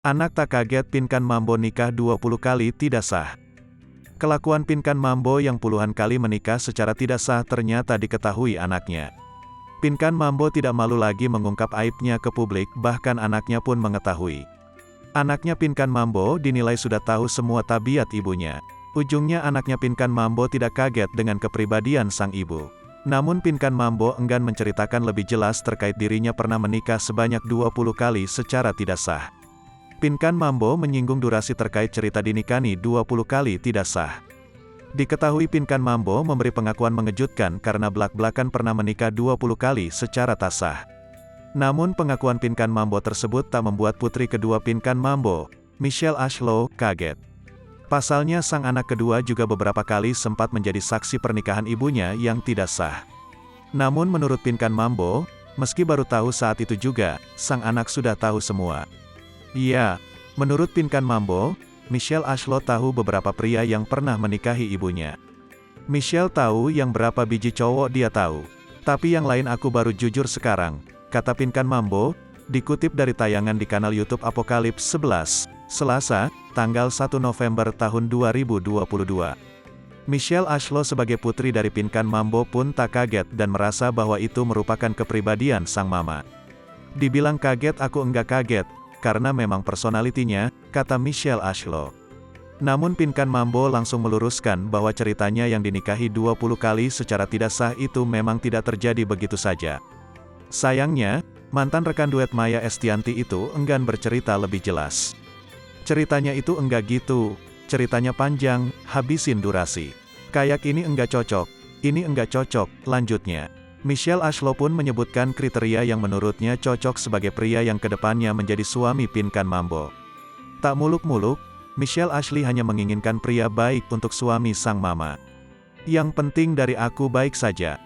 Anak tak kaget Pinkan Mambo nikah 20 kali tidak sah. Kelakuan Pinkan Mambo yang puluhan kali menikah secara tidak sah ternyata diketahui anaknya. Pinkan Mambo tidak malu lagi mengungkap aibnya ke publik, bahkan anaknya pun mengetahui. Anaknya Pinkan Mambo dinilai sudah tahu semua tabiat ibunya. Ujungnya anaknya Pinkan Mambo tidak kaget dengan kepribadian sang ibu. Namun Pinkan Mambo enggan menceritakan lebih jelas terkait dirinya pernah menikah sebanyak 20 kali secara tidak sah. Pinkan Mambo menyinggung durasi terkait cerita dinikahi 20 kali tidak sah. Diketahui Pinkan Mambo memberi pengakuan mengejutkan karena belak-belakan pernah menikah 20 kali secara tak sah. Namun pengakuan Pinkan Mambo tersebut tak membuat putri kedua Pinkan Mambo, Michelle Ashlow, kaget. Pasalnya sang anak kedua juga beberapa kali sempat menjadi saksi pernikahan ibunya yang tidak sah. Namun menurut Pinkan Mambo, meski baru tahu saat itu juga, sang anak sudah tahu semua. Iya, menurut Pinkan Mambo, Michelle Ashlow tahu beberapa pria yang pernah menikahi ibunya. Michelle tahu yang berapa biji cowok dia tahu. Tapi yang lain aku baru jujur sekarang, kata Pinkan Mambo, dikutip dari tayangan di kanal YouTube Apokalips 11, Selasa, tanggal 1 November tahun 2022. Michelle Ashlow sebagai putri dari Pinkan Mambo pun tak kaget dan merasa bahwa itu merupakan kepribadian sang mama. Dibilang kaget aku enggak kaget, karena memang personalitinya, kata Michelle Ashlow. Namun Pinkan Mambo langsung meluruskan bahwa ceritanya yang dinikahi 20 kali secara tidak sah itu memang tidak terjadi begitu saja. Sayangnya, mantan rekan duet Maya Estianty itu enggan bercerita lebih jelas. Ceritanya itu enggak gitu, ceritanya panjang, habisin durasi. Kayak ini enggak cocok, ini enggak cocok, lanjutnya. Michelle Ashlow pun menyebutkan kriteria yang menurutnya cocok sebagai pria yang kedepannya menjadi suami Pinkan Mambo. Tak muluk-muluk, Michelle Ashlow hanya menginginkan pria baik untuk suami sang mama. Yang penting dari aku baik saja.